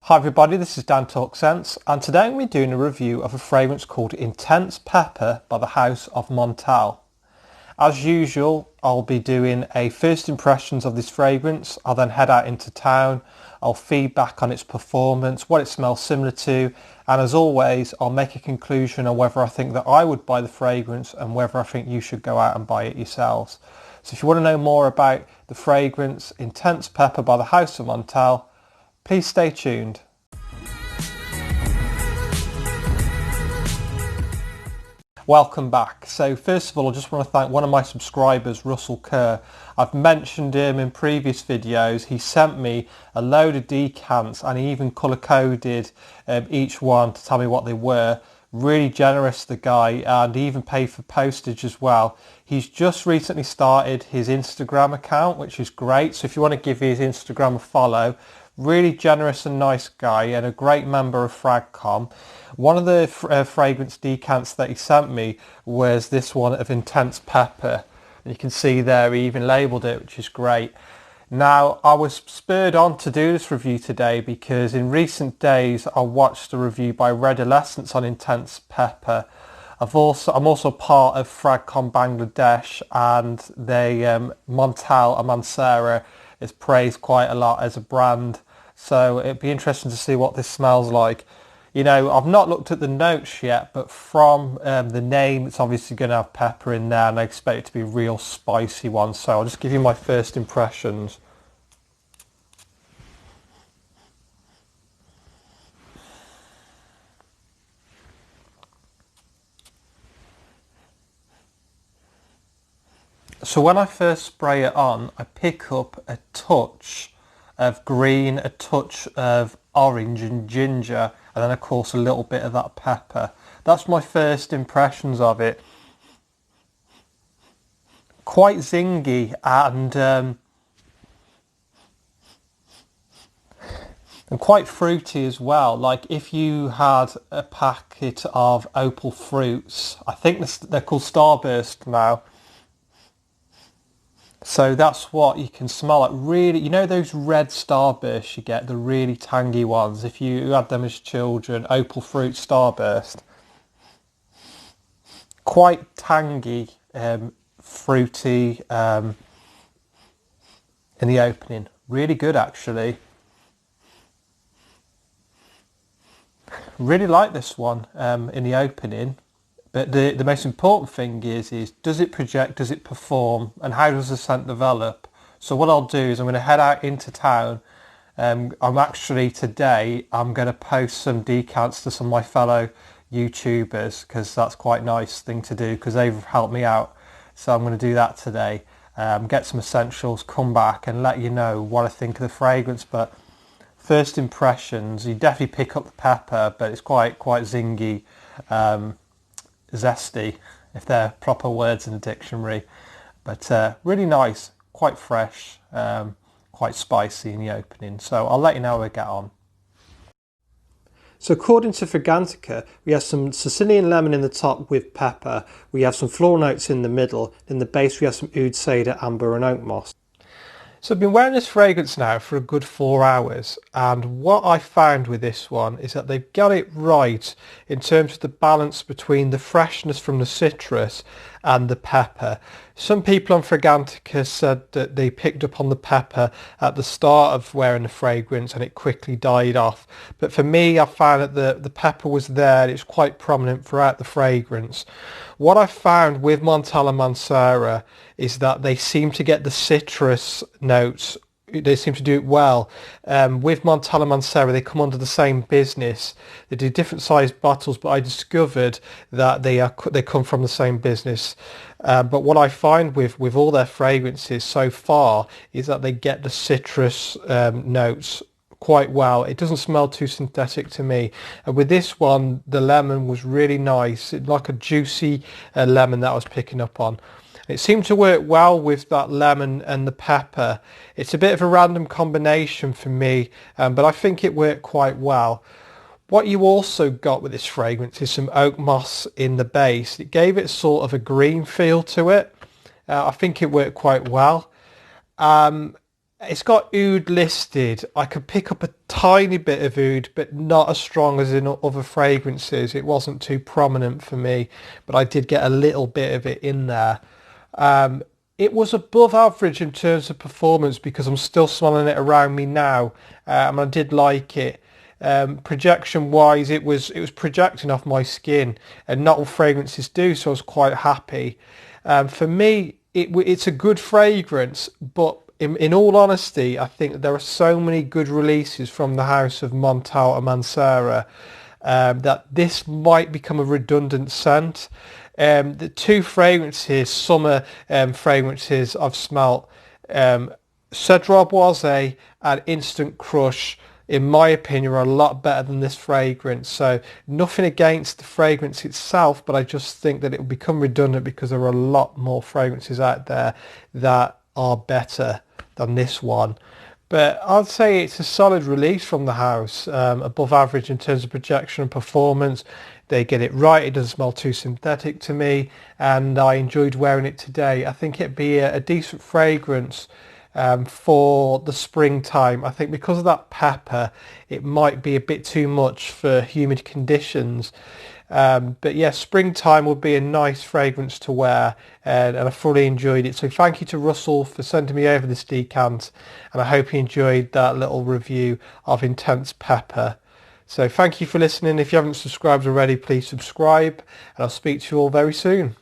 Hi everybody, this is Dan Talk Sense, and today we're doing a review of a fragrance called Intense Pepper by the House of Montale. As usual, I'll be doing a first impressions of this fragrance. I'll then head out into town. I'll feedback on its performance, what it smells similar to, and as always, I'll make a conclusion on whether I think that I would buy the fragrance and whether I think you should go out and buy it yourselves. So if you want to know more about the fragrance Intense Pepper by the House of Montale, please stay tuned. Welcome back. So first of all, I just want to thank one of my subscribers, Russell Kerr. I've mentioned him in previous videos. He sent me a load of decants and he even colour coded each one to tell me what they were. Really generous, the guy, and he even paid for postage as well. He's just recently started his Instagram account, which is great. So if you want to give his Instagram a follow, really generous and nice guy and a great member of Fragcom. One of the fragrance decants that he sent me was this one of Intense Pepper. And you can see there he even labelled it, which is great. Now, I was spurred on to do this review today because in recent days I watched a review by Redolescence on Intense Pepper. I'm also part of Fragcom Bangladesh, and they Montale and Mansara is praised quite a lot as a brand. So it'd be interesting to see what this smells like. You know, I've not looked at the notes yet, but from the name, it's obviously going to have pepper in there, and I expect it to be a real spicy one. So I'll just give you my first impressions. So when I first spray it on, I pick up a touch of green, a touch of orange and ginger, and then of course a little bit of that pepper. That's my first impressions of it. Quite zingy and quite fruity as well. Like if you had a packet of opal fruits, I think they're called Starburst now. So that's what you can smell like. Really, you know those red Starbursts you get, the really tangy ones, if you had them as children, opal fruit Starburst. Quite tangy, fruity in the opening. Really good actually. Really like this one in the opening. But the most important thing is does it project, does it perform, and how does the scent develop? So what I'll do is I'm going to head out into town. I'm today I'm going to post some decants to some of my fellow YouTubers because that's quite a nice thing to do because they've helped me out. So I'm going to do that today. Get some essentials, come back and let you know what I think of the fragrance. But first impressions, you definitely pick up the pepper, but it's quite zingy. Zesty, if they're proper words in the dictionary, but really nice, quite fresh, quite spicy in the opening. So I'll let you know how we get on. So according to Fragrantica, we have some Sicilian lemon in the top with pepper, we have some floral notes in the middle, in the base we have some oud cedar, amber and oak moss. So I've been wearing this fragrance now for a good 4 hours, and what I found with this one is that they've got it right in terms of the balance between the freshness from the citrus and the pepper. Some people on Fragrantica said that they picked up on the pepper at the start of wearing the fragrance and it quickly died off. But for me, I found that the pepper was there. It's quite prominent throughout the fragrance. What I found with Montale and Mansara is that they seem to get the citrus notes. They seem to do it well. With Montale and Mansara, they come under the same business. They do different sized bottles, but I discovered that they come from the same business. But what I find with all their fragrances so far is that they get the citrus notes quite well. It doesn't smell too synthetic to me. And with this one, the lemon was really nice. It's like a juicy lemon that I was picking up on. It seemed to work well with that lemon and the pepper. It's a bit of a random combination for me, but I think it worked quite well. What you also got with this fragrance is some oak moss in the base. It gave it sort of a green feel to it. I think it worked quite well. It's got oud listed. I could pick up a tiny bit of oud, but not as strong as in other fragrances. It wasn't too prominent for me, but I did get a little bit of it in there. It was above average in terms of performance because I'm still smelling it around me now, and I did like it. Projection wise, it was projecting off my skin, and not all fragrances do, so I was quite happy. For me, it's a good fragrance, but in all honesty, I think there are so many good releases from the house of Montale and Mancera that this might become a redundant scent. The two fragrances, summer fragrances I've smelt, Cedar Boise and Instant Crush, in my opinion, are a lot better than this fragrance. So nothing against the fragrance itself, but I just think that it will become redundant because there are a lot more fragrances out there that are better than this one. But I'd say it's a solid release from the house, above average in terms of projection and performance. They get it right. It doesn't smell too synthetic to me, and I enjoyed wearing it today. I think it'd be a decent fragrance for the springtime. I think because of that pepper, it might be a bit too much for humid conditions. But yeah, springtime would be a nice fragrance to wear, and I fully enjoyed it. So thank you to Russell for sending me over this decant, and I hope you enjoyed that little review of Intense Pepper. So thank you for listening. If you haven't subscribed already, please subscribe, and I'll speak to you all very soon.